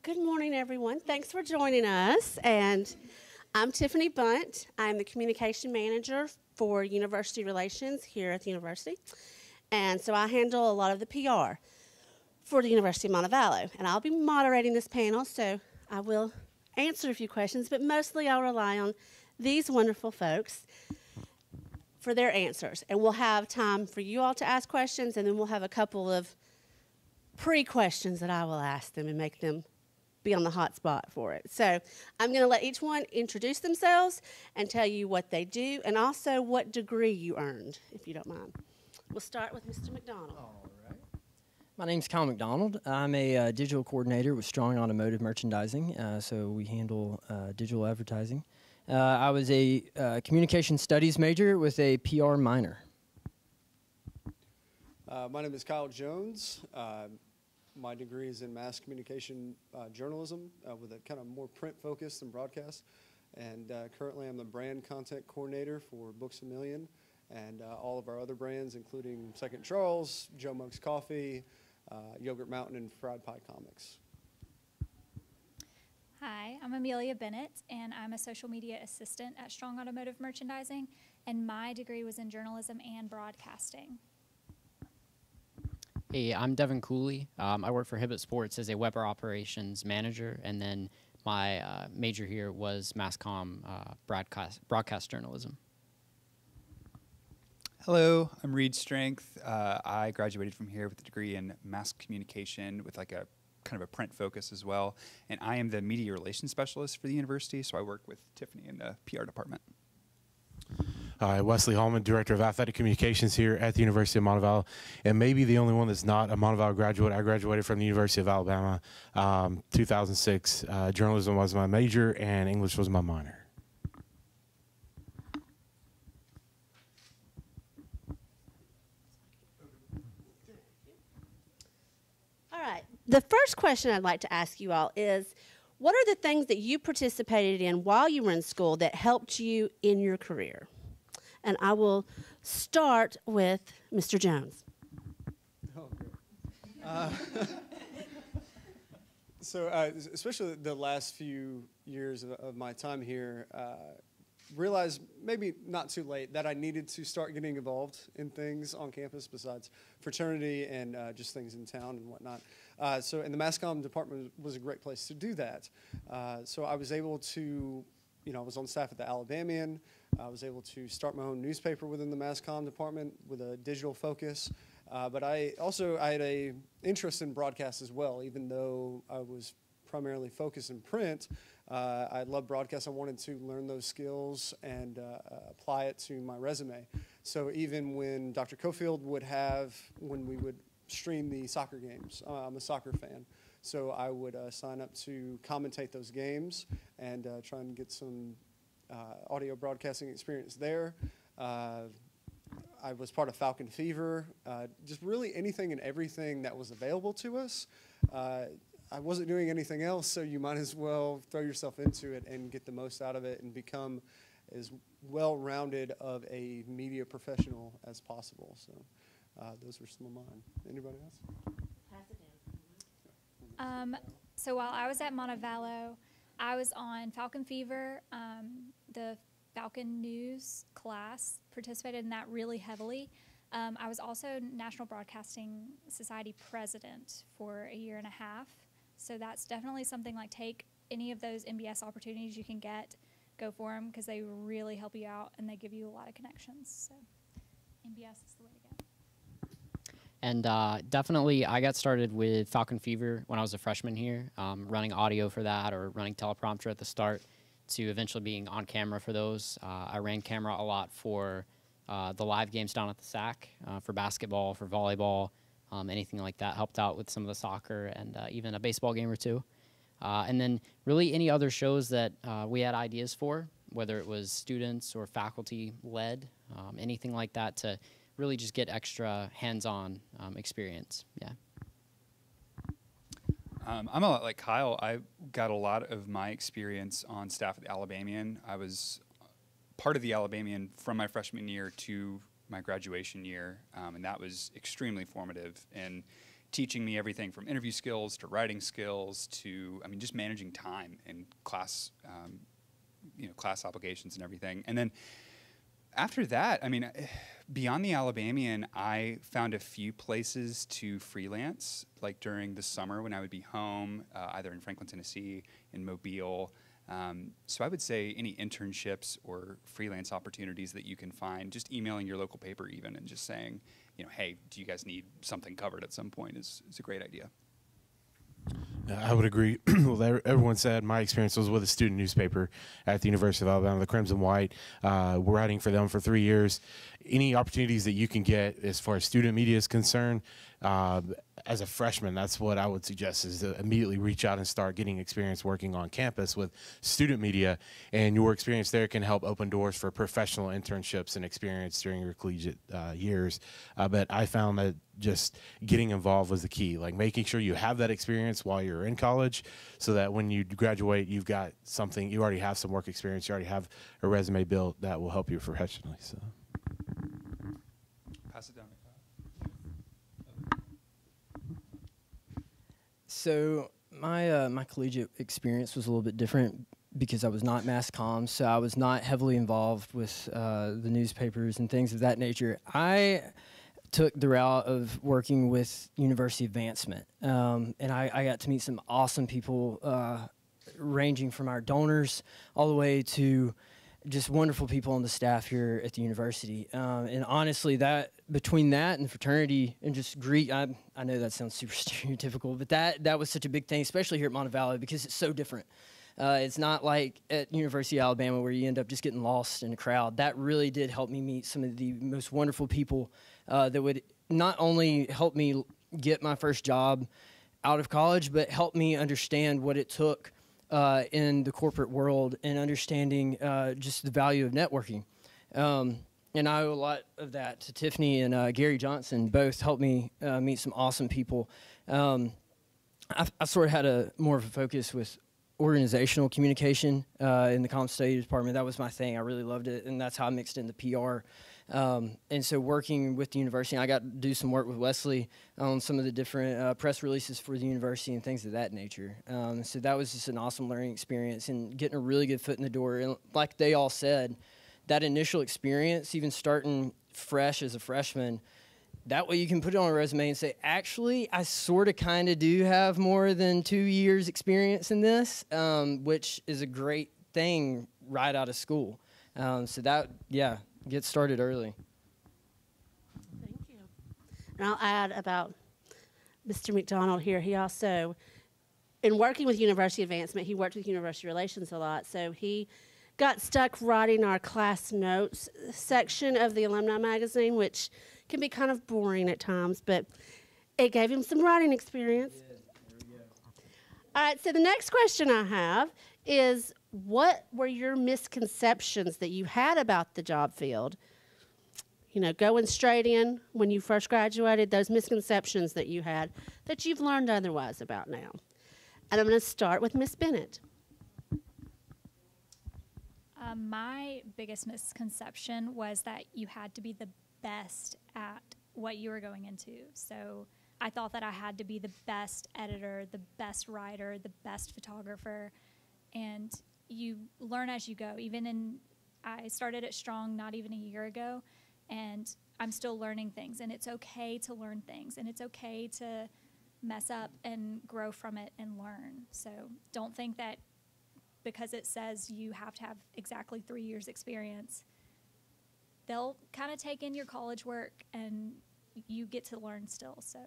Good morning, everyone. Thanks for joining us. And I'm Tiffany Bunt. I'm the Communication Manager for University Relations here at the university. And so I handle a lot of the PR for the University of Montevallo. And I'll be moderating this panel, so I will answer a few questions, but mostly I'll rely on these wonderful folks for their answers. And we'll have time for you all to ask questions, and then we'll have a couple of pre-questions that I will ask them and make them be on the hot spot for it. So I'm going to let each one introduce themselves and tell you what they do and also what degree you earned, if you don't mind. We'll start with Mr. McDonald. All right. My name's Kyle McDonald. I'm a digital coordinator with Strong Automotive Merchandising, so we handle digital advertising. I was a communication studies major with a PR minor. My name is Kyle Jones. My degree is in mass communication journalism with a kind of more print focus than broadcast. And currently I'm the brand content coordinator for Books A Million and all of our other brands, including Second Charles, Joe Mugs Coffee, Yogurt Mountain, and Fried Pie Comics. Hi, I'm Amelia Bennett, and I'm a social media assistant at Strong Automotive Merchandising, and my degree was in journalism and broadcasting. Hey, I'm Devin Cooley. I work for Hibbett Sports as a web operations manager, and then my major here was mass comm broadcast journalism. Hello, I'm Reed Strength. I graduated from here with a degree in mass communication with like a kind of a print focus as well, and I am the media relations specialist for the university, so I work with Tiffany in the PR department. Hi, Wesley Hallman, Director of Athletic Communications here at the University of Montevallo, and maybe the only one that's not a Montevallo graduate. I graduated from the University of Alabama, 2006. Journalism was my major, and English was my minor. All right. The first question I'd like to ask you all is, what are the things that you participated in while you were in school that helped you in your career? And I will start with Mr. Jones. Oh, great. So especially the last few years of my time here, realized maybe not too late that I needed to start getting involved in things on campus besides fraternity and just things in town and whatnot. So in the mass comm department was a great place to do that. So I was able to, I was on staff at the Alabamian. I was able to start my own newspaper within the mass comm department with a digital focus. But I had a interest in broadcast as well, even though I was primarily focused in print. I love broadcast. I wanted to learn those skills and apply it to my resume. So even when Dr. Cofield when we would stream the soccer games, I'm a soccer fan. So I would sign up to commentate those games and try and get some audio broadcasting experience there. I was part of Falcon Fever, just really anything and everything that was available to us. I wasn't doing anything else, so you might as well throw yourself into it and get the most out of it and become as well-rounded of a media professional as possible. So those were some of mine. Anybody else? So while I was at Montevallo, I was on Falcon Fever, the Falcon News class, participated in that really heavily. I was also National Broadcasting Society president for a year and a half. So that's definitely something like take any of those MBS opportunities you can get, go for them because they really help you out and they give you a lot of connections. So MBS is the way to go. And definitely I got started with Falcon Fever when I was a freshman here, running audio for that or running teleprompter at the start to eventually being on camera for those. I ran camera a lot for the live games down at the SAC, for basketball, for volleyball, anything like that. Helped out with some of the soccer and even a baseball game or two. And then really any other shows that we had ideas for, whether it was students or faculty led, anything like that to really just get extra hands-on experience. Yeah. I'm a lot like Kyle. I got a lot of my experience on staff at the Alabamian. I was part of the Alabamian from my freshman year to my graduation year, and that was extremely formative in teaching me everything from interview skills to writing skills to, I mean, just managing time and class, class obligations and everything. And then after that, I mean, beyond the Alabamian, I found a few places to freelance, like during the summer when I would be home, either in Franklin, Tennessee, in Mobile. So I would say any internships or freelance opportunities that you can find, just emailing your local paper even and just saying, hey, do you guys need something covered at some point is a great idea. I would agree with everyone said. My experience was with a student newspaper at the University of Alabama, the Crimson White. Writing for them for 3 years. Any opportunities that you can get as far as student media is concerned, as a freshman, that's what I would suggest, is to immediately reach out and start getting experience working on campus with student media. And your experience there can help open doors for professional internships and experience during your collegiate years. But I found that just getting involved was the key, like making sure you have that experience while you're in college so that when you graduate, you've got something, you already have some work experience, you already have a resume built that will help you professionally. So. Pass it down. So my collegiate experience was a little bit different because I was not mass comms, so I was not heavily involved with the newspapers and things of that nature. I took the route of working with university advancement, and I got to meet some awesome people, ranging from our donors all the way to just wonderful people on the staff here at the university. And honestly, that between that and fraternity and just Greek, I know that sounds super stereotypical, but that was such a big thing, especially here at Montevallo, because it's so different. It's not like at University of Alabama where you end up just getting lost in a crowd. That really did help me meet some of the most wonderful people that would not only help me get my first job out of college, but help me understand what it took in the corporate world and understanding just the value of networking. And I owe a lot of that to Tiffany and Gary Johnson. Both helped me meet some awesome people. I sort of had more of a focus with organizational communication in the comp studies department. That was my thing. I really loved it, and that's how I mixed in the PR. And so working with the university, I got to do some work with Wesley on some of the different press releases for the university and things of that nature. So that was just an awesome learning experience and getting a really good foot in the door. And like they all said, that initial experience, even starting fresh as a freshman, that way you can put it on a resume and say, actually, I sort of kind of do have more than 2 years experience in this, which is a great thing right out of school. So that, yeah, get started early. Thank you. And I'll add about Mr. McDonald here. He also, in working with University Advancement, he worked with University Relations a lot, so he got stuck writing our class notes section of the alumni magazine, which can be kind of boring at times, but it gave him some writing experience. Yeah, there we go. All right, so the next question I have is, what were your misconceptions that you had about the job field? You know, going straight in when you first graduated, those misconceptions that you had that you've learned otherwise about now. And I'm going to start with Miss Bennett. My biggest misconception was that you had to be the best at what you were going into. So I thought that I had to be the best editor, the best writer, the best photographer, and you learn as you go. I started at Strong not even a year ago, and I'm still learning things, and it's okay to learn things, and it's okay to mess up and grow from it and learn. So don't think that because it says you have to have exactly 3 years experience, they'll kind of take in your college work and you get to learn still, so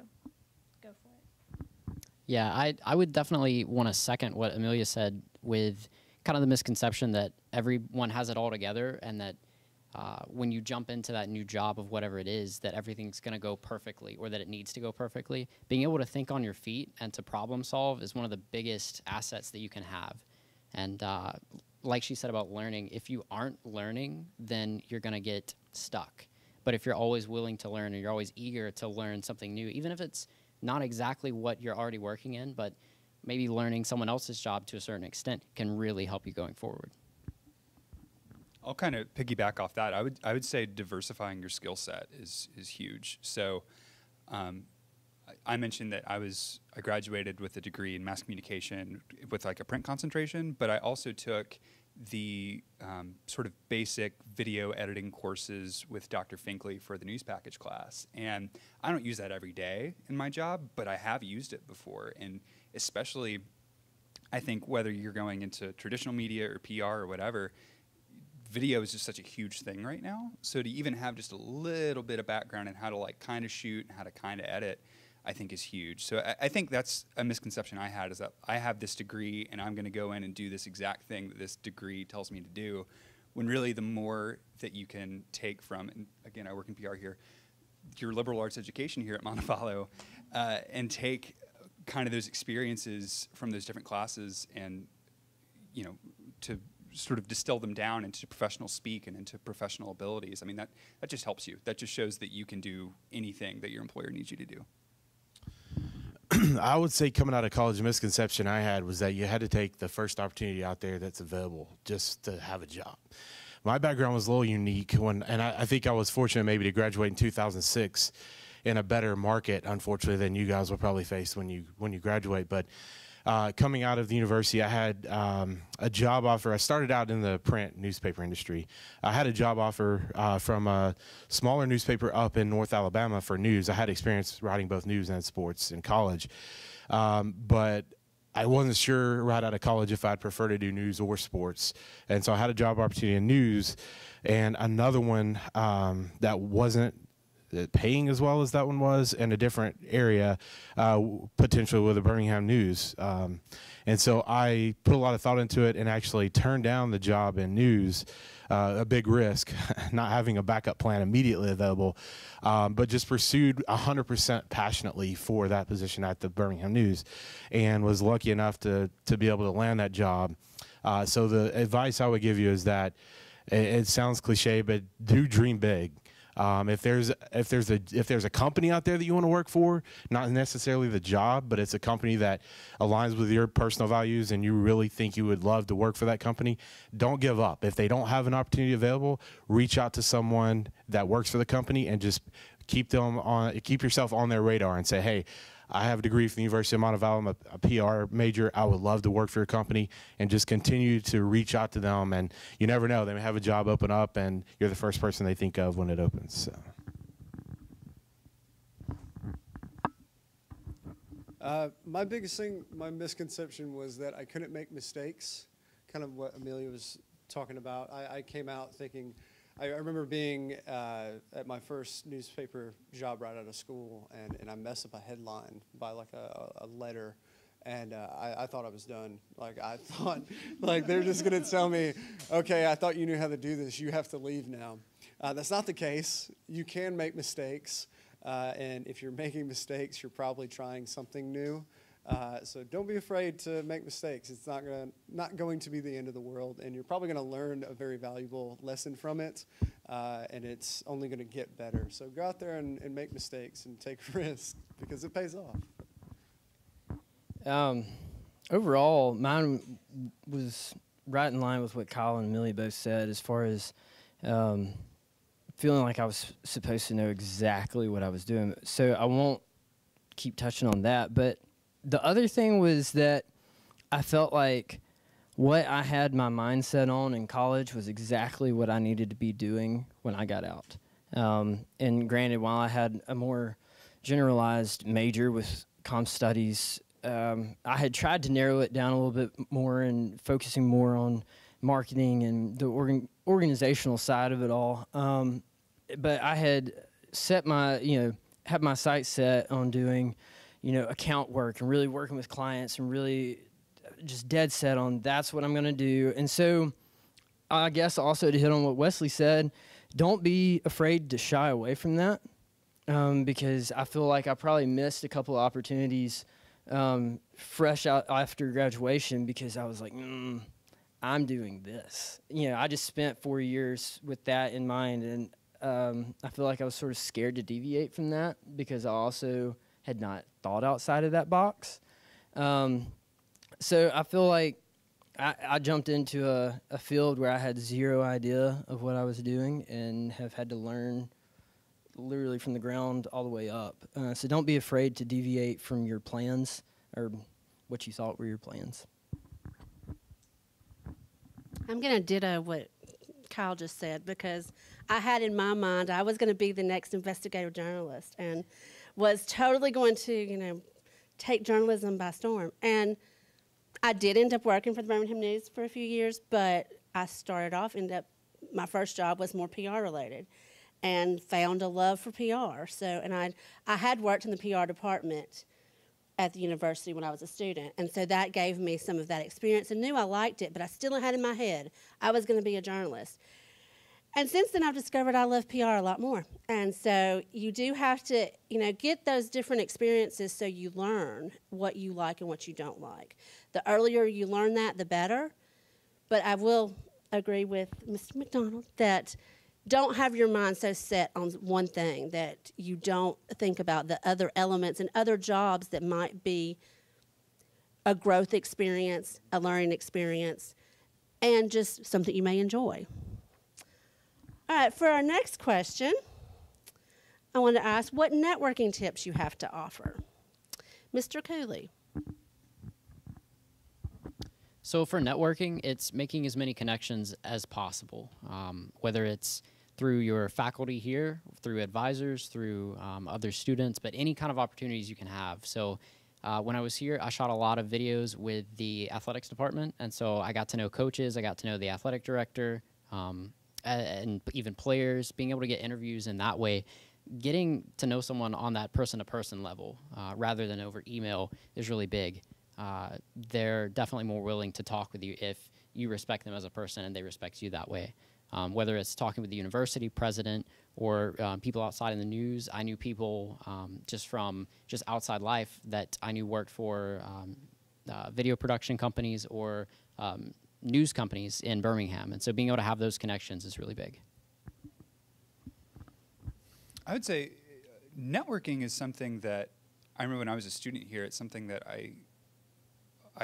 go for it. Yeah, I would definitely want to second what Amelia said with kind of the misconception that everyone has it all together and that when you jump into that new job of whatever it is, that everything's going to go perfectly or that it needs to go perfectly. Being able to think on your feet and to problem solve is one of the biggest assets that you can have. And like she said about learning, if you aren't learning, then you're going to get stuck. But if you're always willing to learn and you're always eager to learn something new, even if it's not exactly what you're already working in, but maybe learning someone else's job to a certain extent can really help you going forward. I'll kind of piggyback off that. I would say diversifying your skill set is huge. So I mentioned that I graduated with a degree in mass communication with like a print concentration, but I also took the sort of basic video editing courses with Dr. Finkley for the news package class. And I don't use that every day in my job, but I have used it before. And especially, I think whether you're going into traditional media or PR or whatever, video is just such a huge thing right now. So to even have just a little bit of background in how to like kind of shoot and how to kind of edit, I think is huge. So I think that's a misconception I had, is that I have this degree and I'm going to go in and do this exact thing that this degree tells me to do, when really the more that you can take from, and again, I work in PR here, your liberal arts education here at Montevallo, and take kind of those experiences from those different classes and, you know, to sort of distill them down into professional speak and into professional abilities. I mean, that just helps you. That just shows that you can do anything that your employer needs you to do. I would say coming out of college, the misconception I had was that you had to take the first opportunity out there that's available just to have a job. My background was a little unique, and I think I was fortunate maybe to graduate in 2006 in a better market, unfortunately, than you guys will probably face when you graduate. But coming out of the university, I had a job offer. I started out in the print newspaper industry. I had a job offer from a smaller newspaper up in North Alabama for news. I had experience writing both news and sports in college. But I wasn't sure right out of college if I'd prefer to do news or sports. And so I had a job opportunity in news, and another one that wasn't paying as well as that one was in a different area, potentially with the Birmingham News. And so I put a lot of thought into it and actually turned down the job in news, a big risk, not having a backup plan immediately available, but just pursued 100% passionately for that position at the Birmingham News, and was lucky enough to be able to land that job. So the advice I would give you is that it sounds cliche, but do dream big. If there's a company out there that you want to work for, not necessarily the job, but it's a company that aligns with your personal values and you really think you would love to work for that company, don't give up. If they don't have an opportunity available, reach out to someone that works for the company and just keep yourself on their radar and say, hey, I have a degree from the University of Montevallo. I'm a PR major. I would love to work for your company, and just continue to reach out to them. And you never know, they may have a job open up and you're the first person they think of when it opens. So. My biggest thing, my misconception was that I couldn't make mistakes, kind of what Amelia was talking about. I came out thinking, I remember being at my first newspaper job right out of school, and I messed up a headline by like a letter, and I thought I was done. Like, I thought, like, they're just going to tell me, okay, I thought you knew how to do this. You have to leave now. That's not the case. You can make mistakes, and if you're making mistakes, you're probably trying something new. So don't be afraid to make mistakes. It's not going to be the end of the world, and you're probably going to learn a very valuable lesson from it, and it's only going to get better. So go out there and make mistakes and take risks, because it pays off. Overall, mine was right in line with what Kyle and Millie both said, as far as feeling like I was supposed to know exactly what I was doing. So I won't keep touching on that, but the other thing was that I felt like what I had my mindset on in college was exactly what I needed to be doing when I got out. And granted, while I had a more generalized major with comm studies, I had tried to narrow it down a little bit more and focusing more on marketing and the organizational side of it all. But I had set had my sights set on doing account work and really working with clients and really just dead set on that's what I'm going to do. And so I guess also to hit on what Wesley said, don't be afraid to shy away from that, because I feel like I probably missed a couple of opportunities fresh out after graduation because I was like, I'm doing this. I just spent 4 years with that in mind, and I feel like I was sort of scared to deviate from that because I also had not thought outside of that box. So I feel like I jumped into a field where I had zero idea of what I was doing and have had to learn literally from the ground all the way up. So don't be afraid to deviate from your plans or what you thought were your plans. I'm going to ditto what Kyle just said, because I had in my mind I was going to be the next investigative journalist and was totally going to, take journalism by storm. And I did end up working for the Birmingham News for a few years, but I started off, my first job was more PR related and found a love for PR. So, and I had worked in the PR department at the university when I was a student, and so that gave me some of that experience and knew I liked it, but I still had in my head I was going to be a journalist. And since then I've discovered I love PR a lot more. And so you do have to, get those different experiences so you learn what you like and what you don't like. The earlier you learn that, the better. But I will agree with Mr. McDonald that don't have your mind so set on one thing that you don't think about the other elements and other jobs that might be a growth experience, a learning experience, and just something you may enjoy. All right, for our next question, I want to ask what networking tips you have to offer. Mr. Cooley. So for networking, it's making as many connections as possible, whether it's through your faculty here, through advisors, through other students, but any kind of opportunities you can have. So when I was here, I shot a lot of videos with the athletics department, and so I got to know coaches, I got to know the athletic director, and even players, being able to get interviews in that way. Getting to know someone on that person-to-person level rather than over email is really big. They're definitely more willing to talk with you if you respect them as a person and they respect you that way. Whether it's talking with the university president or people outside in the news. I knew people just outside life that I knew worked for video production companies or news companies in Birmingham. And so being able to have those connections is really big. I would say networking is something that I remember when I was a student here, it's something that I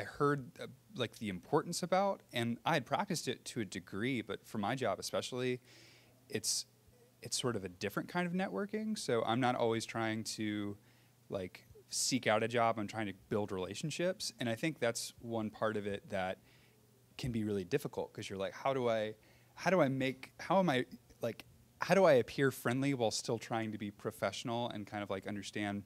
heard like the importance about, and I had practiced it to a degree, but for my job especially, it's sort of a different kind of networking. So I'm not always trying to like seek out a job. I'm trying to build relationships, and I think that's one part of it that can be really difficult because you're like, how do I appear friendly while still trying to be professional and kind of like understand,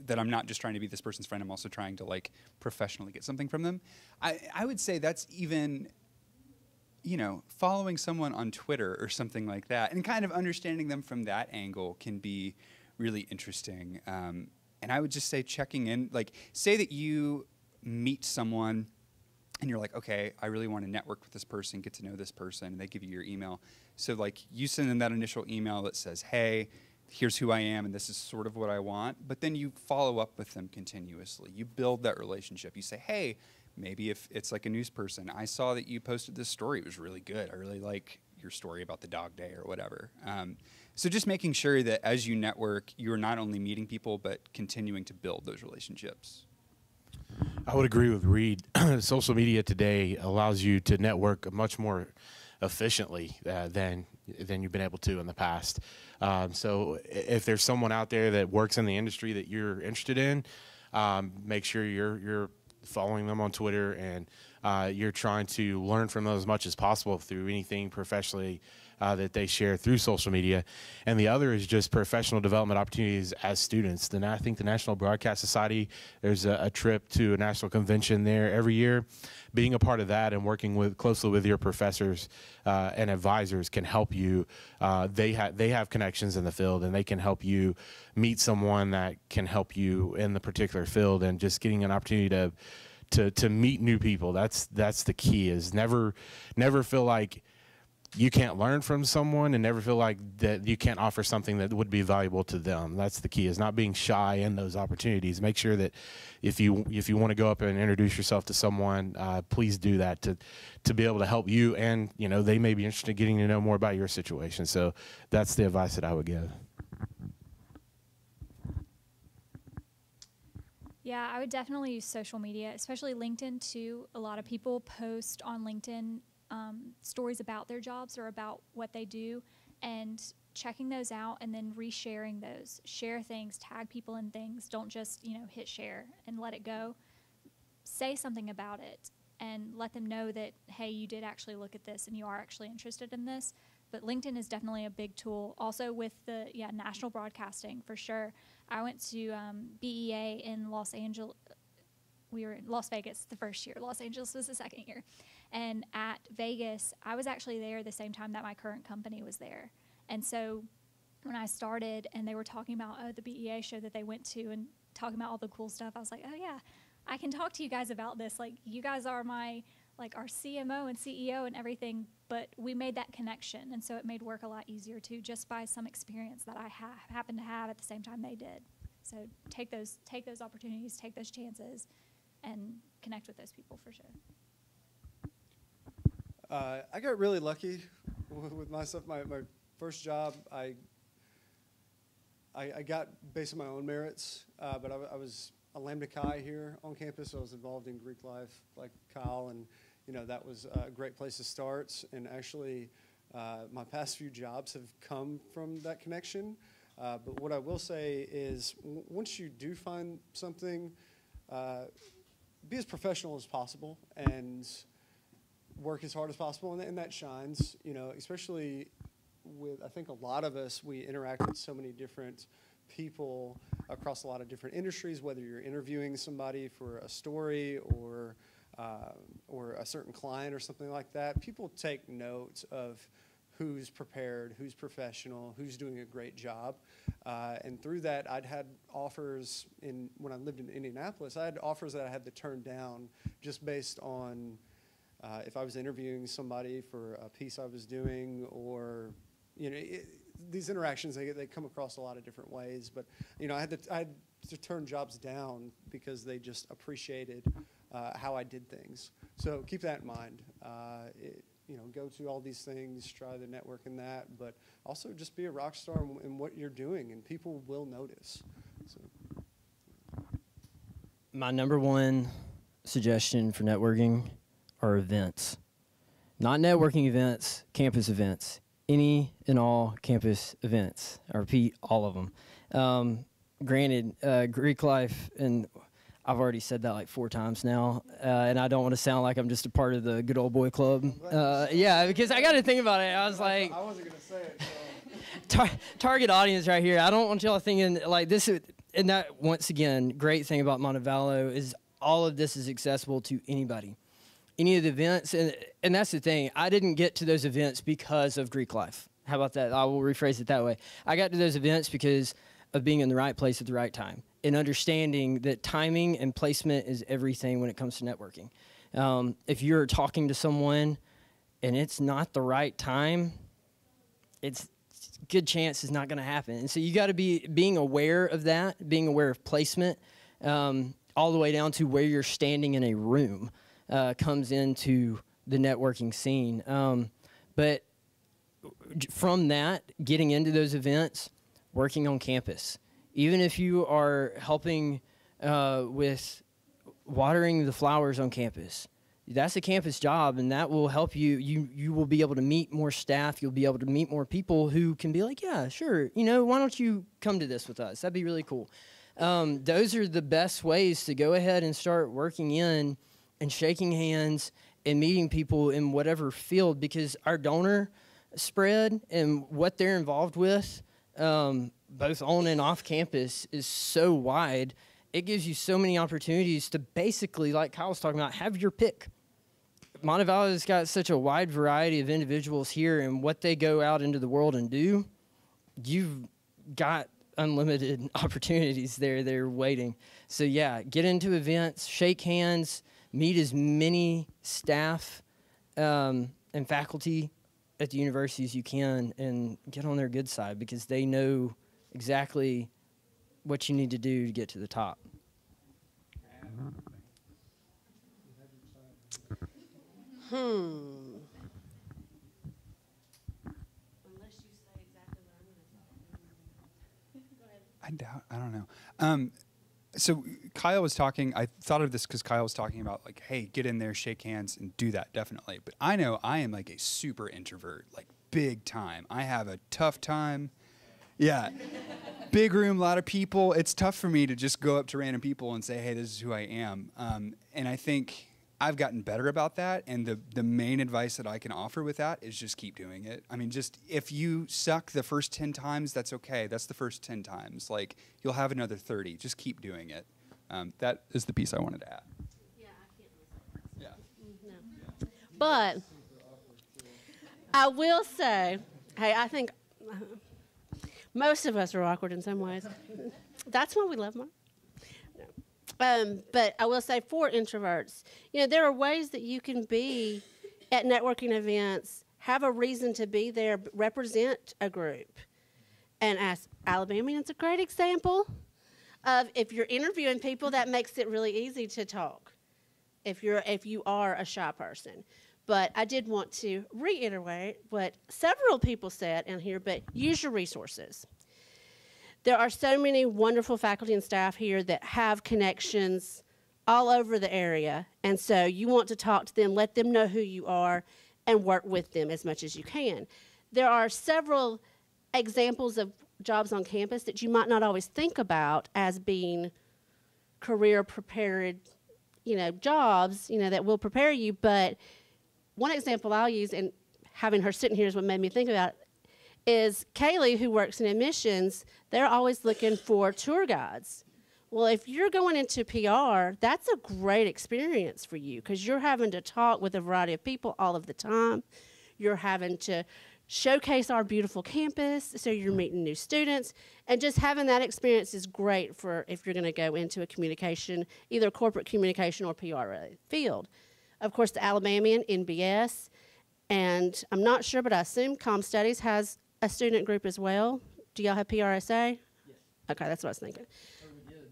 that I'm not just trying to be this person's friend, I'm also trying to like professionally get something from them. I would say that's even, following someone on Twitter or something like that and kind of understanding them from that angle can be really interesting. And I would just say checking in, like say that you meet someone and you're like, okay, I really want to network with this person, get to know this person, and they give you your email. So like you send them that initial email that says, hey, here's who I am and this is sort of what I want, but then you follow up with them continuously. You build that relationship. You say, hey, maybe if it's like a news person, I saw that you posted this story, it was really good. I really like your story about the dog day or whatever. So just making sure that as you network, you're not only meeting people, but continuing to build those relationships. I would agree with Reed. Social media today allows you to network much more efficiently than you've been able to in the past. So if there's someone out there that works in the industry that you're interested in, make sure you're following them on Twitter and you're trying to learn from them as much as possible through anything professionally that they share through social media. And the other is just professional development opportunities as students. Then I think the National Broadcast Society, there's a trip to a national convention there every year. Being a part of that and working closely with your professors and advisors can help you. They have connections in the field, and they can help you meet someone that can help you in the particular field. And just getting an opportunity to meet new people. That's the key. Is never feel like you can't learn from someone, and never feel like that you can't offer something that would be valuable to them. That's the key, is not being shy in those opportunities. Make sure that if you want to go up and introduce yourself to someone, please do that to be able to help you, and they may be interested in getting to know more about your situation. So that's the advice that I would give. Yeah, I would definitely use social media, especially LinkedIn too. A lot of people post on LinkedIn stories about their jobs or about what they do, and checking those out and then resharing those. Share things, tag people in things. Don't just, hit share and let it go. Say something about it and let them know that, hey, you did actually look at this and you are actually interested in this. But LinkedIn is definitely a big tool. Also with the national broadcasting, for sure. I went to BEA in Los Angeles. We were in Las Vegas the first year. Los Angeles was the second year. And at Vegas, I was actually there the same time that my current company was there. And so when I started and they were talking about the BEA show that they went to and talking about all the cool stuff, I was like, oh, yeah, I can talk to you guys about this. Like, you guys are our CMO and CEO and everything, but we made that connection. And so it made work a lot easier, too, just by some experience that I happened to have at the same time they did. So take those opportunities, take those chances, and connect with those people for sure. I got really lucky with my stuff. My first job, I got based on my own merits, but I was a Lambda Chi here on campus, so I was involved in Greek life like Kyle, and that was a great place to start. And actually, my past few jobs have come from that connection. But what I will say is, once you do find something, be as professional as possible and work as hard as possible, and that shines, especially with, I think a lot of us, we interact with so many different people across a lot of different industries, whether you're interviewing somebody for a story or a certain client or something like that. People take note of who's prepared, who's professional, who's doing a great job. And through that, I'd had offers when I lived in Indianapolis, I had offers that I had to turn down just based on if I was interviewing somebody for a piece I was doing, or, these interactions, they come across a lot of different ways. But, I had to turn jobs down because they just appreciated how I did things. So keep that in mind. Go to all these things, try the network in that, but also just be a rock star in what you're doing, and people will notice. So. My number one suggestion for networking are events. Not networking events, campus events. Any and all campus events. I repeat, all of them. Granted, Greek life, and I've already said that like 4 times now, and I don't want to sound like I'm just a part of the good old boy club. Yeah, because I got to think about it. I was like, I wasn't going to say it. So. Target audience right here. I don't want y'all thinking like this. And that, once again, great thing about Montevallo is all of this is accessible to anybody. Any of the events, and that's the thing. I didn't get to those events because of Greek life. How about that? I will rephrase it that way. I got to those events because of being in the right place at the right time and understanding that timing and placement is everything when it comes to networking. If you're talking to someone and it's not the right time, it's good chance it's not going to happen. And so you got to be being aware of that, being aware of placement, all the way down to where you're standing in a room. Comes into the networking scene. But from that, getting into those events, working on campus. Even if you are helping with watering the flowers on campus, that's a campus job, and that will help you. You will be able to meet more staff. You'll be able to meet more people who can be like, yeah, sure, why don't you come to this with us? That'd be really cool. Those are the best ways to go ahead and start working in and shaking hands and meeting people in whatever field, because our donor spread and what they're involved with, both on and off campus, is so wide. It gives you so many opportunities to basically, like Kyle was talking about, have your pick. Montevallo has got such a wide variety of individuals here, and what they go out into the world and do, you've got unlimited opportunities there. They're waiting. So, yeah, get into events, shake hands, meet as many staff and faculty at the university as you can, and get on their good side, because they know exactly what you need to do to get to the top. Unless you say exactly what I'm going to say. I don't know. So Kyle was talking, I thought of this because Kyle was talking about like, hey, get in there, shake hands, and do that, definitely. But I know I am like a super introvert, like big time. I have a tough time. Yeah. Big room, a lot of people. It's tough for me to just go up to random people and say, hey, this is who I am. And I think I've gotten better about that. And the main advice that I can offer with that is just keep doing it. I mean, just if you suck the first 10 times, that's okay. That's the first 10 times. Like, you'll have another 30. Just keep doing it. That is the piece I wanted to add. Yeah, I can't really say that. Yeah. No. But I will say, hey, I think most of us are awkward in some ways. That's why we love Mark. No. But I will say for introverts, there are ways that you can be at networking events, have a reason to be there, represent a group. And as Alabamians, a great example of if you're interviewing people, that makes it really easy to talk if you are a shy person. But I did want to reiterate what several people said in here, but use your resources. There are so many wonderful faculty and staff here that have connections all over the area, and so you want to talk to them, let them know who you are, and work with them as much as you can. There are several examples of jobs on campus that you might not always think about as being career prepared, jobs, that will prepare you, but one example I'll use, and having her sitting here is what made me think about it, is Kaylee, who works in admissions. They're always looking for tour guides. Well, if you're going into PR, that's a great experience for you because you're having to talk with a variety of people all of the time. You're having to showcase our beautiful campus, so you're meeting new students, and just having that experience is great for if you're going to go into a communication, either corporate communication or PR field. Of course, the Alabamian, NBS, and I'm not sure, but I assume Comm Studies has a student group as well. Do y'all have PRSA? Yes. Okay, that's what I was thinking. Oh, we did.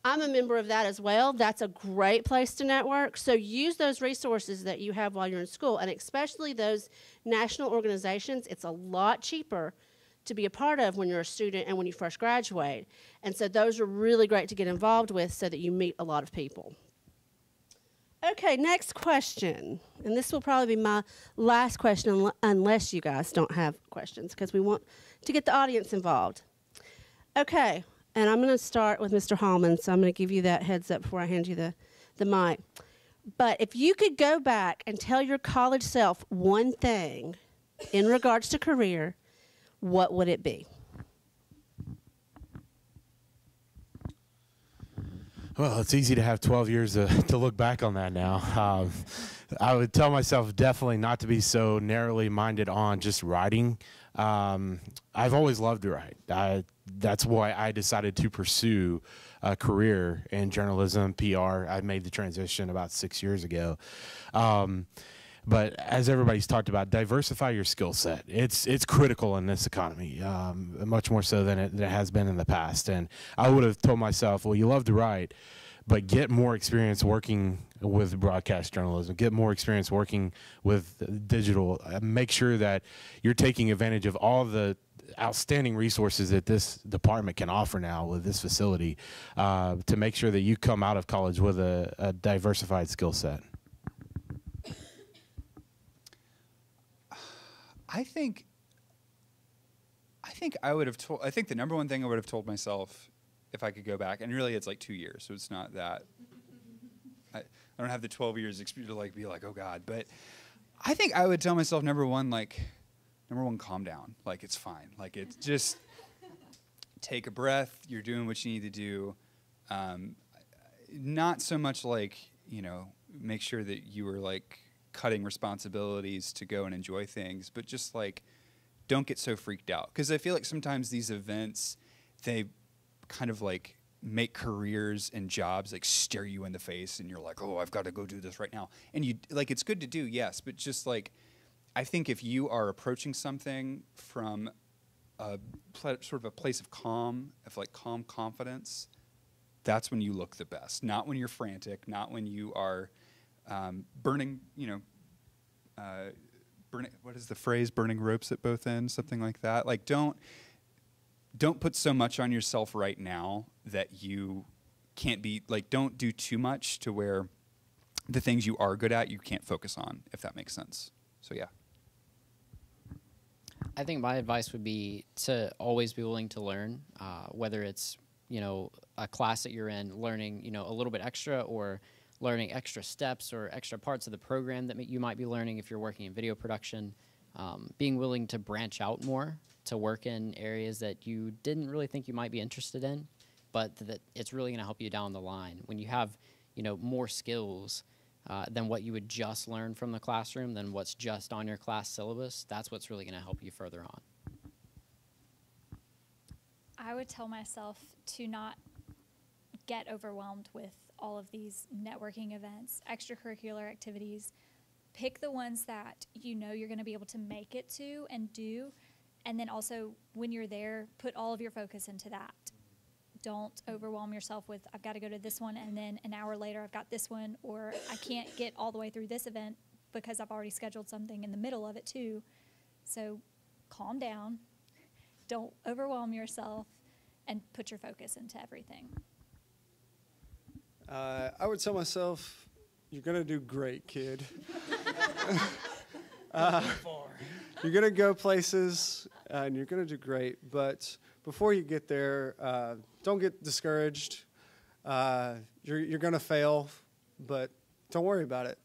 I'm a member of that as well. That's a great place to network. So use those resources that you have while you're in school, and especially those national organizations. It's a lot cheaper to be a part of when you're a student and when you first graduate. And so those are really great to get involved with so that you meet a lot of people. Okay, next question. And this will probably be my last question unless you guys don't have questions because we want to get the audience involved. Okay, and I'm going to start with Mr. Hallman, so I'm going to give you that heads up before I hand you the mic. But if you could go back and tell your college self one thing in regards to career, what would it be? Well, it's easy to have 12 years to look back on that now. I would tell myself definitely not to be so narrowly minded on just writing. I've always loved to write. That's why I decided to pursue a career in journalism, PR. I made the transition about 6 years ago. But as everybody's talked about, diversify your skill set. It's critical in this economy, much more so than it has been in the past. And I would have told myself, well, you love to write, but get more experience working with broadcast journalism, get more experience working with digital. Make sure that you're taking advantage of all the outstanding resources that this department can offer now with this facility to make sure that you come out of college with a diversified skill set. I think I would have told. I think the number one thing I would have told myself if I could go back, and really it's like 2 years, so it's not that. I don't have the 12 years experience to be like, oh God, but I think I would tell myself number one, calm down. Like, it's fine. Like, it's just take a breath. You're doing what you need to do. Not so much make sure that you were cutting responsibilities to go and enjoy things, but just don't get so freaked out. Because I feel like sometimes these events, they kind of make careers and jobs stare you in the face, and you're like, oh, I've got to go do this right now. And you it's good to do, yes, but just I think if you are approaching something from a sort of a place of calm, calm confidence, that's when you look the best. Not when you're frantic, not when you are burning, what is the phrase? Burning ropes at both ends, something like that. Don't put so much on yourself right now that you can't be, don't do too much to where the things you are good at, you can't focus on, if that makes sense. So yeah. I think my advice would be to always be willing to learn, whether it's, a class that you're in, learning, a little bit extra, or learning extra steps or extra parts of the program that you might be learning if you're working in video production. Being willing to branch out more, to work in areas that you didn't really think you might be interested in, but that it's really going to help you down the line. When you have, more skills than what you would just learn from the classroom, than what's just on your class syllabus, that's what's really going to help you further on. I would tell myself to not get overwhelmed with all of these networking events, extracurricular activities. Pick the ones that you're going to be able to make it to and do, and then also when you're there, put all of your focus into that. Don't overwhelm yourself with, I've got to go to this one, and then an hour later I've got this one, or I can't get all the way through this event because I've already scheduled something in the middle of it too. So calm down, don't overwhelm yourself, and put your focus into everything. I would tell myself, you're going to do great, kid. You're going to go places, and you're going to do great. But before you get there, don't get discouraged. You're going to fail, but don't worry about it.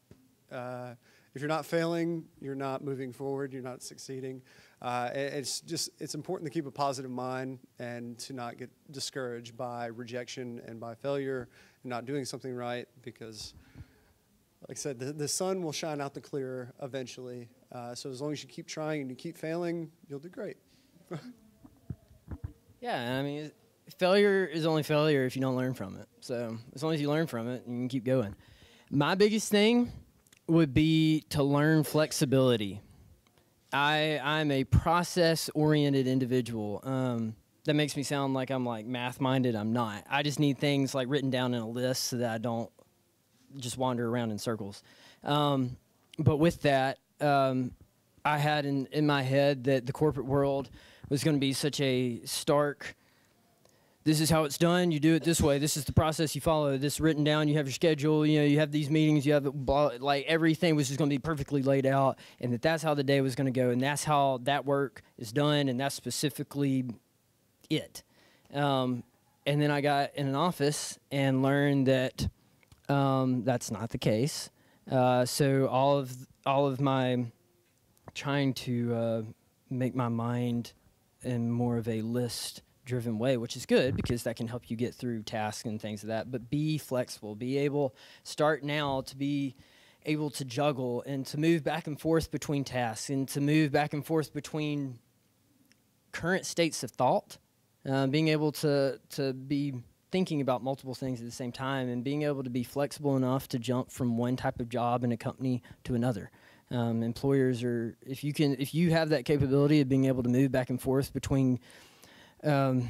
If you're not failing, you're not moving forward, you're not succeeding. It's important to keep a positive mind and to not get discouraged by rejection and by failure and not doing something right, because, like I said, the sun will shine out the clear eventually. So as long as you keep trying and you keep failing, you'll do great. Yeah, I mean, failure is only failure if you don't learn from it. So as long as you learn from it, you can keep going. My biggest thing would be to learn flexibility. I'm a process-oriented individual. That makes me sound like I'm like math-minded. I'm not. I just need things like written down in a list so that I don't just wander around in circles. But with that, I had in my head that the corporate world was going to be such a stark, this is how it's done, you do it this way, this is the process you follow, this written down, you have your schedule, you have these meetings, you have blah, like everything was just going to be perfectly laid out, and that's how the day was going to go, and that's how that work is done, and that's specifically it. And then I got in an office and learned that that's not the case. So all of my trying to make my mind in more of a list-driven way, which is good because that can help you get through tasks and things like that. But be flexible. Be able, start now to be able to juggle and to move back and forth between tasks and to move back and forth between current states of thought. Being able to be thinking about multiple things at the same time and being able to be flexible enough to jump from one type of job in a company to another. Employers are, if you have that capability of being able to move back and forth between, I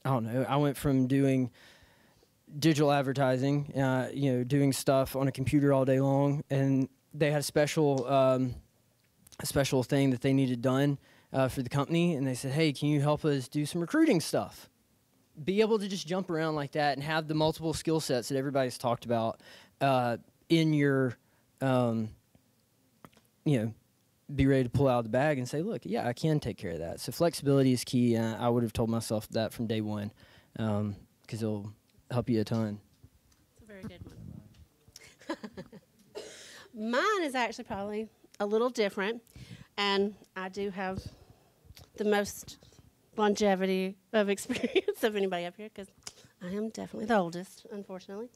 don't know, I went from doing digital advertising, doing stuff on a computer all day long, and they had a special thing that they needed done for the company, and they said, hey, can you help us do some recruiting stuff? Be able to just jump around like that and have the multiple skill sets that everybody's talked about in your, be ready to pull out of the bag and say, look, yeah, I can take care of that. So flexibility is key. I would have told myself that from day one because it'll help you a ton. It's a very good one. Mine is actually probably a little different, and I do have the most longevity of experience of anybody up here because I am definitely the oldest, unfortunately.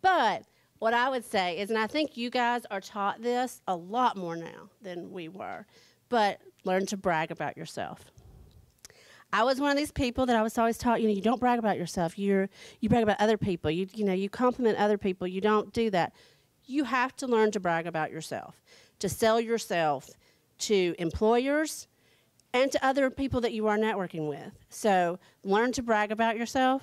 But what I would say is, and I think you guys are taught this a lot more now than we were, but learn to brag about yourself. I was one of these people that I was always taught, you don't brag about yourself. You brag about other people. You compliment other people. You don't do that. You have to learn to brag about yourself, to sell yourself to employers and to other people that you are networking with. So learn to brag about yourself.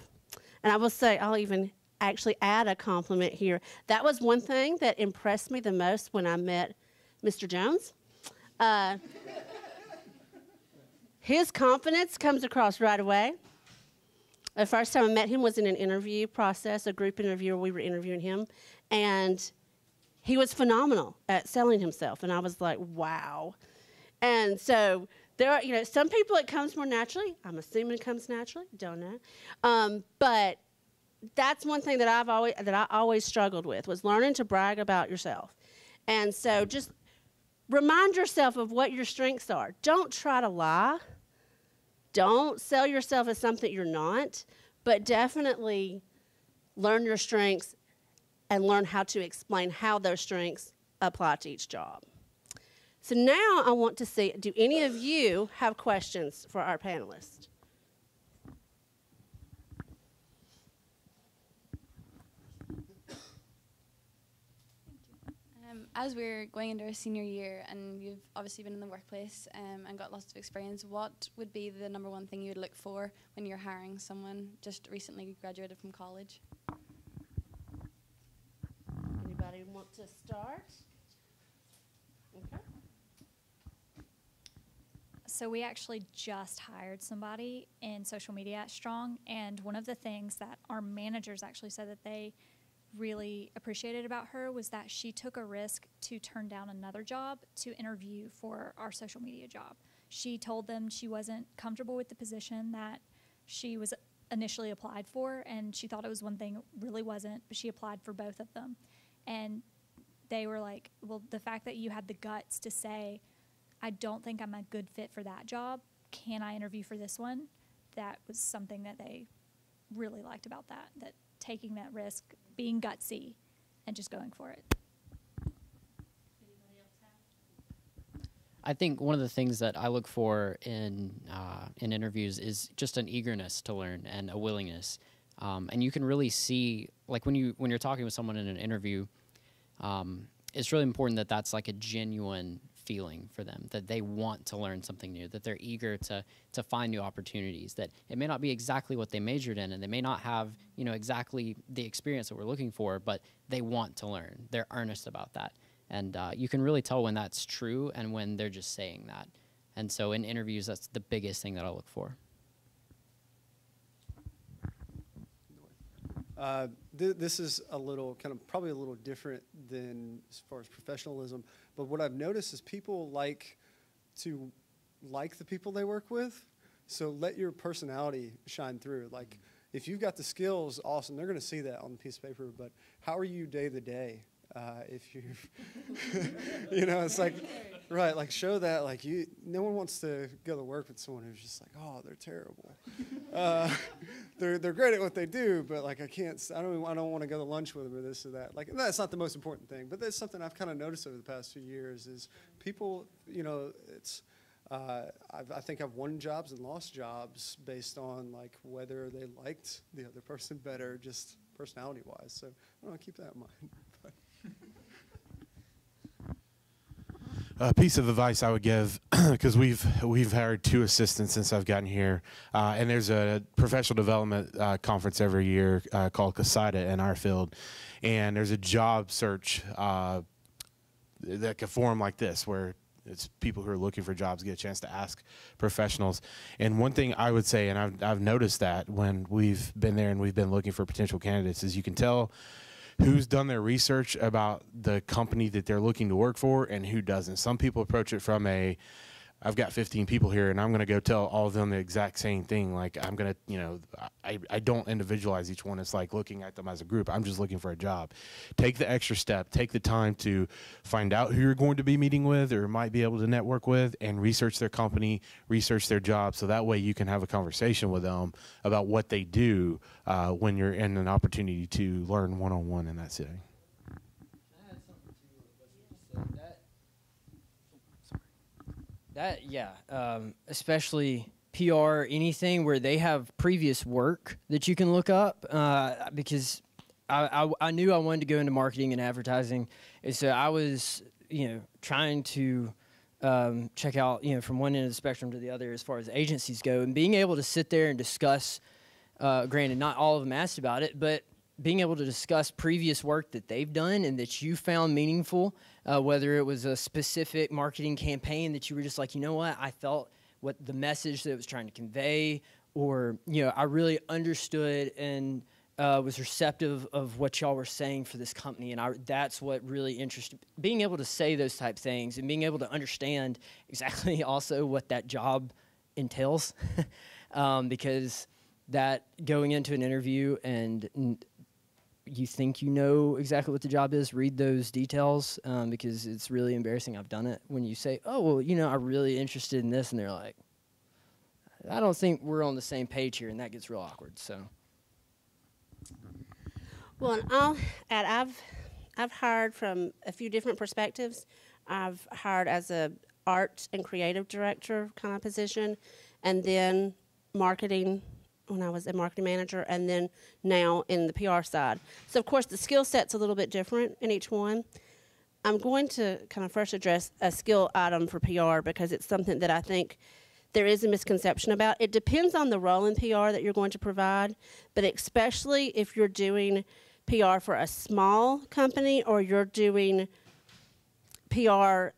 And I will say, I'll even actually add a compliment here. That was one thing that impressed me the most when I met Mr. Jones. His confidence comes across right away. The first time I met him was in an interview process, a group interview where we were interviewing him, and he was phenomenal at selling himself, and I was like, wow. And so there are, some people it comes more naturally. I'm assuming it comes naturally. Don't know. But that's one thing that I always struggled with, was learning to brag about yourself. And so just remind yourself of what your strengths are. Don't try to lie. Don't sell yourself as something you're not, but definitely learn your strengths and learn how to explain how those strengths apply to each job. So now I want to see, do any of you have questions for our panelists? As we're going into our senior year, and you've obviously been in the workplace and got lots of experience, what would be the number one thing you would look for when you're hiring someone just recently graduated from college? Anybody want to start? Okay. So we actually just hired somebody in social media at Strong, and one of the things that our managers actually said that they really appreciated about her was that she took a risk to turn down another job to interview for our social media job. She told them she wasn't comfortable with the position that she was initially applied for, and she thought it was one thing, it really wasn't, but she applied for both of them. And they were like, well, the fact that you had the guts to say, I don't think I'm a good fit for that job, can I interview for this one? That was something that they really liked about that taking that risk, being gutsy, and just going for it. I think one of the things that I look for in interviews is just an eagerness to learn and a willingness. And you can really see, like when you're talking with someone in an interview, it's really important that that's like a genuine feeling for them, that they want to learn something new, that they're eager to find new opportunities, that it may not be exactly what they majored in, and they may not have, exactly the experience that we're looking for, but they want to learn. They're earnest about that. And you can really tell when that's true and when they're just saying that. And so in interviews, that's the biggest thing that I look for. This is probably a little different than as far as professionalism, but what I've noticed is people like to like the people they work with, so let your personality shine through. Like, if you've got the skills, awesome, they're going to see that on the piece of paper, but how are you day to day? If you, it's like, right, like show that, like no one wants to go to work with someone who's just like, oh, they're terrible. They're great at what they do, but like I don't want to go to lunch with them or this or that. Like, that's not the most important thing, but that's something I've kind of noticed over the past few years is people, it's, I think I've won jobs and lost jobs based on like whether they liked the other person better, just personality wise. So I want to keep that in mind. A piece of advice I would give, because we've hired 2 assistants since I've gotten here, and there's a professional development conference every year called CASIDA in our field, and there's a job search that can form like this, where it's people who are looking for jobs get a chance to ask professionals. And one thing I would say, and I've noticed that when we've been there and we've been looking for potential candidates, is you can tell who's done their research about the company that they're looking to work for and who doesn't. Some people approach it from I've got 15 people here and I'm going to go tell all of them the exact same thing. Like I'm going to, I don't individualize each one. It's like looking at them as a group. I'm just looking for a job. Take the extra step, take the time to find out who you're going to be meeting with or might be able to network with, and research their company, research their job. So that way you can have a conversation with them about what they do when you're in an opportunity to learn one-on-one in that setting. Especially PR, anything where they have previous work that you can look up, because I knew I wanted to go into marketing and advertising, and so I was, trying to check out, from one end of the spectrum to the other as far as agencies go, and being able to sit there and discuss, granted, not all of them asked about it, but being able to discuss previous work that they've done and that you found meaningful, whether it was a specific marketing campaign that you were just like, you know what, I felt what the message that it was trying to convey, or, I really understood and was receptive of what y'all were saying for this company, and that's what really interested. Being able to say those type things and being able to understand exactly also what that job entails, because that going into an interview and you think you know exactly what the job is, read those details, because it's really embarrassing. I've done it when you say, "Oh, well, I'm really interested in this," and they're like, "I don't think we're on the same page here," and that gets real awkward. So. Well, and I've hired from a few different perspectives. I've hired as a art and creative director kind of position, and then marketing when I was a marketing manager, and then now in the PR side. So of course the skill set's a little bit different in each one. I'm going to kind of first address a skill item for PR because it's something that I think there is a misconception about. It depends on the role in PR that you're going to provide, but especially if you're doing PR for a small company or you're doing PR,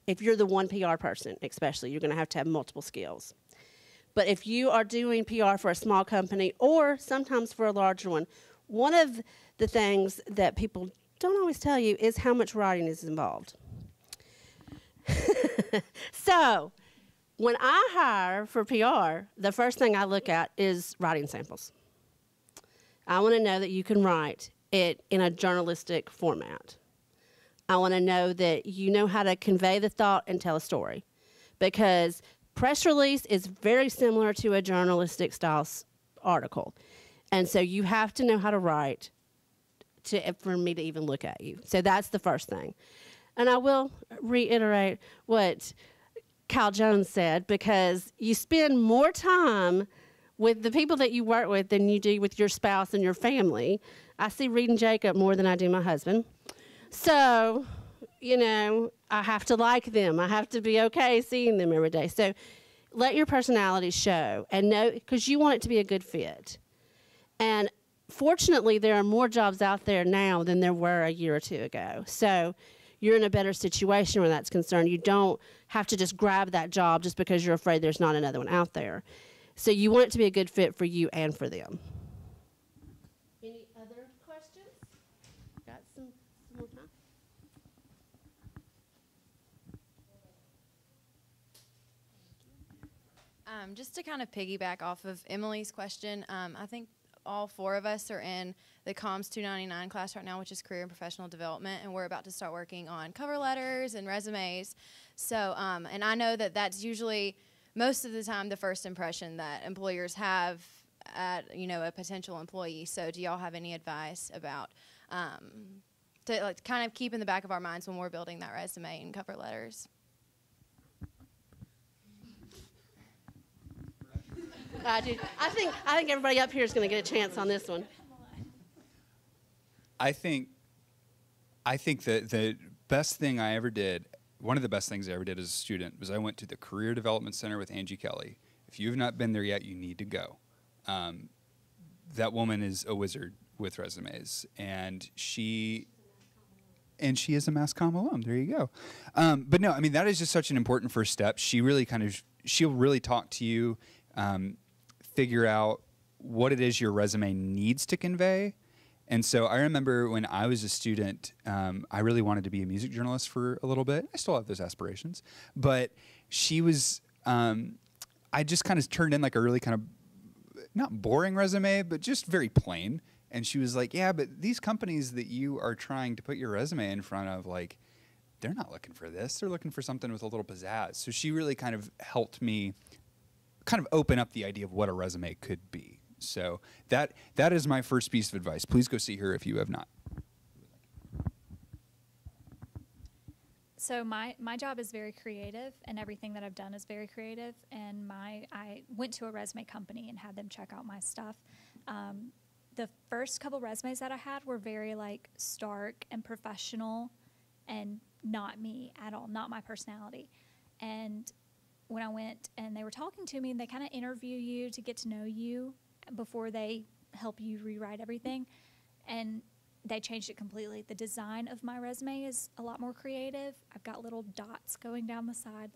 if you're the one PR person especially, you're going to have multiple skills. But if you are doing PR for a small company or sometimes for a larger one of the things that people don't always tell you is how much writing is involved. So, when I hire for PR, the first thing I look at is writing samples. I want to know that you can write it in a journalistic format. I want to know that you know how to convey the thought and tell a story. Because press release is very similar to a journalistic style article. And so you have to know how to write for me to even look at you. So that's the first thing. And I will reiterate what Kyle Jones said, because you spend more time with the people that you work with than you do with your spouse and your family. I see Reed and Jacob more than I do my husband. So, I have to like them. I have to be okay seeing them every day. So let your personality show and know, because you want it to be a good fit. And fortunately, there are more jobs out there now than there were a year or two ago. So you're in a better situation where that's concerned. You don't have to just grab that job just because you're afraid there's not another one out there. So you want it to be a good fit for you and for them. Any other questions? Got some more time? Just to kind of piggyback off of Emily's question, I think all four of us are in the Comms 299 class right now, which is Career and Professional Development, and we're about to start working on cover letters and resumes. So, and I know that that's usually most of the time the first impression that employers have at a potential employee. So do y'all have any advice about to kind of keep in the back of our minds when we're building that resume and cover letters? I do. I think everybody up here is going to get a chance on this one. I think that the best thing I ever did, one of the best things I ever did as a student, was I went to the Career Development Center with Angie Kelly. If you've not been there yet, you need to go. That woman is a wizard with resumes, and she is a Mass Comm alum. There you go. But no, I mean, that is just such an important first step. She'll really talk to you, figure out what it is your resume needs to convey. And so I remember when I was a student, I really wanted to be a music journalist for a little bit. I still have those aspirations. But she was, I just kind of turned in like a really kind of, not boring resume, but just very plain. And she was like, yeah, but these companies that you are trying to put your resume in front of, like, they're not looking for this. They're looking for something with a little pizzazz. So she really kind of helped me kind of open up the idea of what a resume could be. So that is my first piece of advice. Please go see her if you have not. So my job is very creative, and everything that I've done is very creative. And I went to a resume company and had them check out my stuff. The first couple resumes that I had were very stark and professional, and not me at all, not my personality. And when I went and they were talking to me, and they kind of interview you to get to know you before they help you rewrite everything, and they changed it completely. The design of my resume is a lot more creative. I've got little dots going down the side,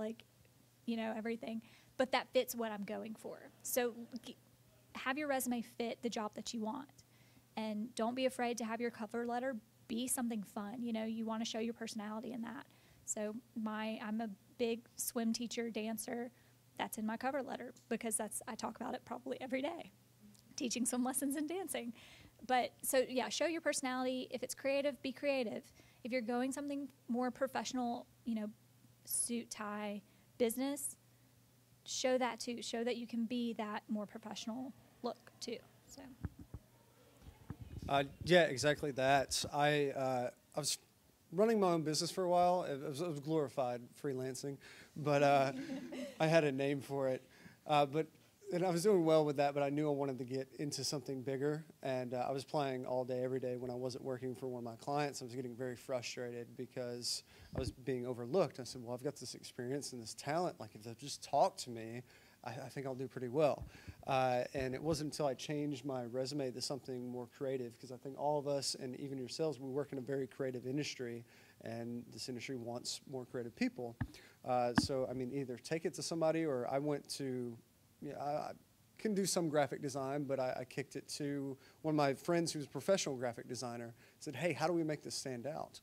everything, but that fits what I'm going for. So have your resume fit the job that you want. And don't be afraid to have your cover letter be something fun. You know, you want to show your personality in that. So I'm a big swim teacher, dancer. That's in my cover letter because I talk about it probably every day, teaching some lessons in dancing. But so yeah, show your personality. If it's creative, be creative. If you're going something more professional, you know, suit, tie, business, show that too. Show that you can be that more professional look too. So. Yeah, exactly that. I was running my own business for a while. It was glorified freelancing, but I had a name for it. And I was doing well with that, but I knew I wanted to get into something bigger. And I was playing all day, every day when I wasn't working for one of my clients. I was getting very frustrated because I was being overlooked. I said, well, I've got this experience and this talent. Like, if they'll just talk to me, I think I'll do pretty well. And it wasn't until I changed my resume to something more creative, because I think all of us, and even yourselves, we work in a very creative industry, and this industry wants more creative people. So, I mean, either take it to somebody, or I went to, I can do some graphic design, but I kicked it to one of my friends who's a professional graphic designer. Said, hey, how do we make this stand out?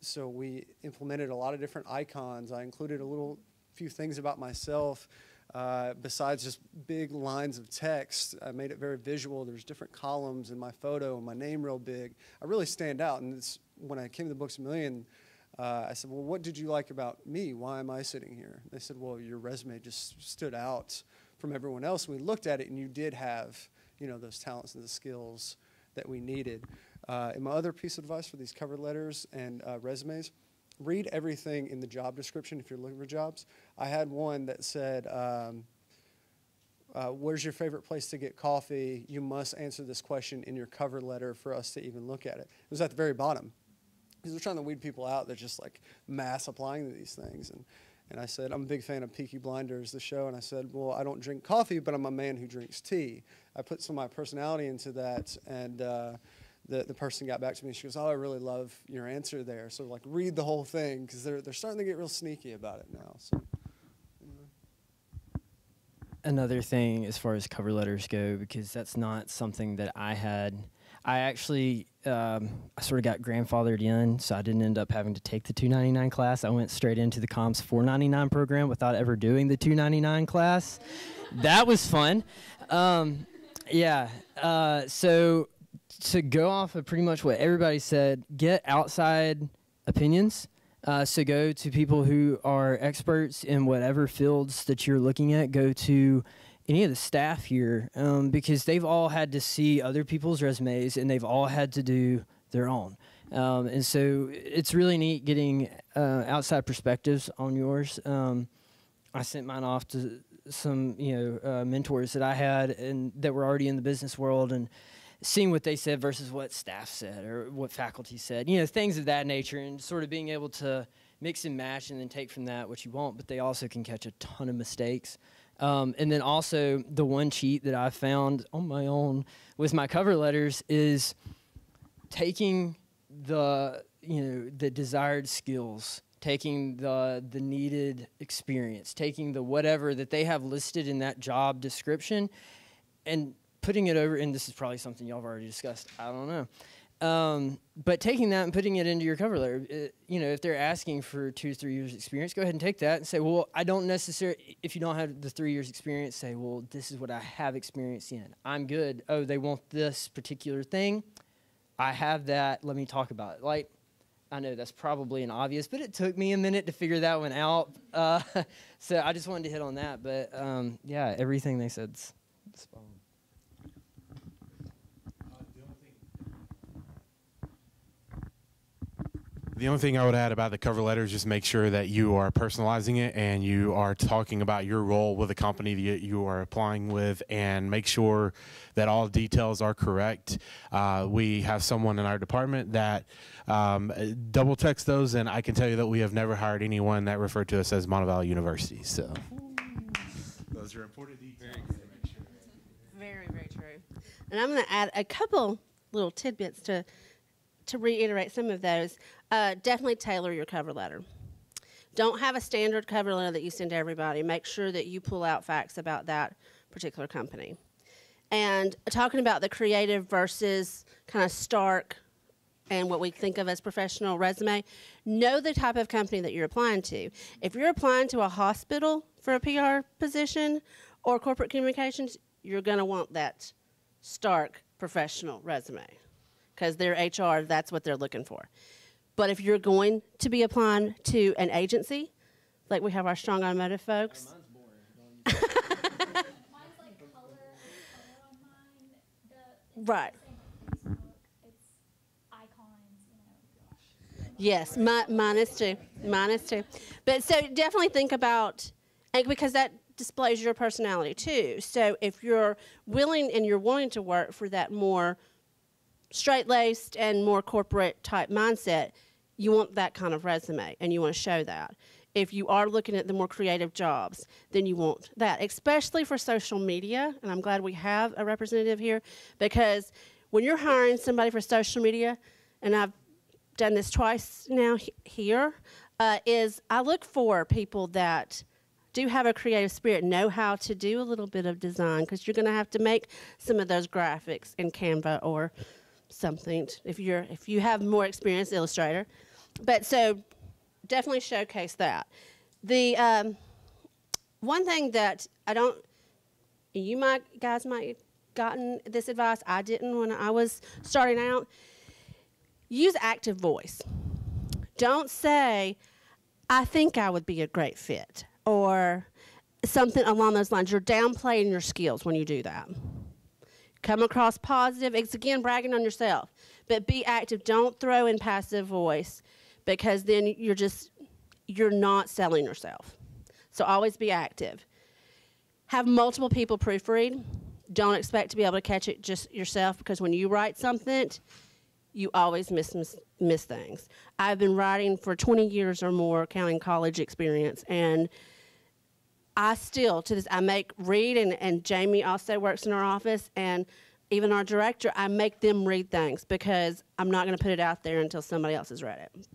So we implemented a lot of different icons. I included a few things about myself. Besides just big lines of text, I made it very visual. There's different columns in my photo and my name real big. I really stand out. And when I came to the Books A Million, I said, well, what did you like about me? Why am I sitting here? They said, well, your resume just stood out from everyone else. And we looked at it, and you did have, those talents and the skills that we needed. And my other piece of advice for these cover letters and resumes, read everything in the job description if you're looking for jobs. I had one that said, where's your favorite place to get coffee? You must answer this question in your cover letter for us to even look at it. It was at the very bottom, because they're trying to weed people out. They're just like mass applying to these things. And I said, I'm a big fan of Peaky Blinders, the show, and I said, well, I don't drink coffee, but I'm a man who drinks tea. I put some of my personality into that, and the person got back to me. She goes, oh, I really love your answer there. So, like, read the whole thing, because they're starting to get real sneaky about it now. So, Another thing as far as cover letters go, because that's not something that I had. I actually, I sort of got grandfathered in, so I didn't end up having to take the 299 class. I went straight into the Comms 499 program without ever doing the 299 class. That was fun. So to go off of pretty much what everybody said, get outside opinions. So go to people who are experts in whatever fields that you're looking at. Go to any of the staff here, because they've all had to see other people's resumes, and they've all had to do their own. And so it's really neat getting outside perspectives on yours. I sent mine off to some mentors that I had and that were already in the business world, and seeing what they said versus what staff said or what faculty said, things of that nature, and sort of being able to mix and match and then take from that what you want, but they also can catch a ton of mistakes. And then also the one cheat that I found on my own with my cover letters is taking the desired skills, taking the needed experience, taking the whatever that they have listed in that job description, and putting it over, and this is probably something y'all have already discussed, I don't know. But taking that and putting it into your cover letter, if they're asking for 2 to 3 years experience, go ahead and take that and say, well, I don't necessarily, if you don't have the 3 years experience, say, well, this is what I have experience in. I'm good. Oh, they want this particular thing. I have that. Let me talk about it. Like, I know that's probably an obvious, but it took me a minute to figure that one out. So I just wanted to hit on that. But yeah, everything they said's spot on. The only thing I would add about the cover letter is just make sure that you are personalizing it and you are talking about your role with the company that you are applying with, and make sure that all details are correct. We have someone in our department that double checks those, and I can tell you that we have never hired anyone that referred to us as Montevallo University. So those are important details to make sure. Very, very true. And I'm going to add a couple little tidbits to reiterate some of those. Definitely tailor your cover letter. Don't have a standard cover letter that you send to everybody. Make sure that you pull out facts about that particular company. And talking about the creative versus kind of stark and what we think of as professional resume, know the type of company that you're applying to. If you're applying to a hospital for a PR position or corporate communications, you're going to want that stark professional resume because their HR, that's what they're looking for. But if you're going to be applying to an agency, like we have our Strong Automotive folks. Mine's like color on mine. Right. It's icons, you know. Yes, mine is too. Mine is too. But so definitely think about, and because that displays your personality too. So if you're willing and you're wanting to work for that more straight-laced and more corporate type mindset, you want that kind of resume and you want to show that. If you are looking at the more creative jobs, then you want that, especially for social media. And I'm glad we have a representative here because when you're hiring somebody for social media, and I've done this twice now here, is I look for people that do have a creative spirit, know how to do a little bit of design because you're going to have to make some of those graphics in Canva or something if you have more experience, Illustrator. But so definitely showcase that. The one thing that you guys might have gotten this advice, I didn't when I was starting out, use active voice. Don't say, I think I would be a great fit, or something along those lines. You're downplaying your skills when you do that. Come across positive. It's, again, bragging on yourself. But be active. Don't throw in passive voice because then you're not selling yourself. So always be active. Have multiple people proofread. Don't expect to be able to catch it just yourself because when you write something, you always miss things. I've been writing for 20 years or more, counting college experience, and I still, to this, I make Reed and Jamie also works in our office, and even our director, I make them read things because I'm not going to put it out there until somebody else has read it.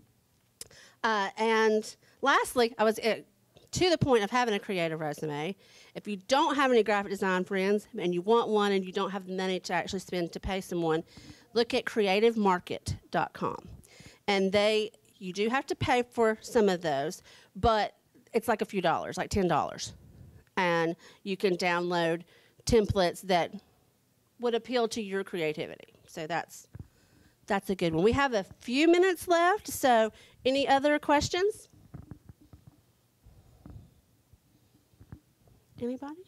And lastly, I was to the point of having a creative resume. If you don't have any graphic design friends and you want one and you don't have the money to actually spend to pay someone, look at creativemarket.com. And you do have to pay for some of those, but it's like a few dollars, like $10. And you can download templates that would appeal to your creativity. So that's a good one. We have a few minutes left, so any other questions? Anybody?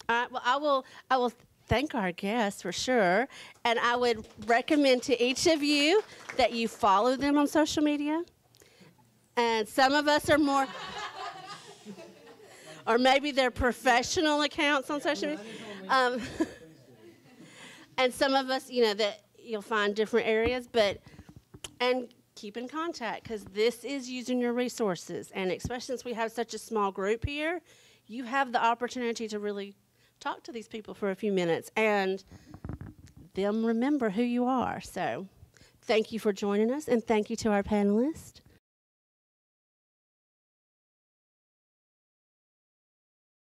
All right, well, I will thank our guests for sure, and I would recommend to each of you that you follow them on social media. And some of us are more, or maybe they're professional accounts on social media. And some of us, that you'll find different areas, and keep in contact because this is using your resources. And especially since we have such a small group here, you have the opportunity to really talk to these people for a few minutes and them remember who you are. So thank you for joining us, and thank you to our panelists.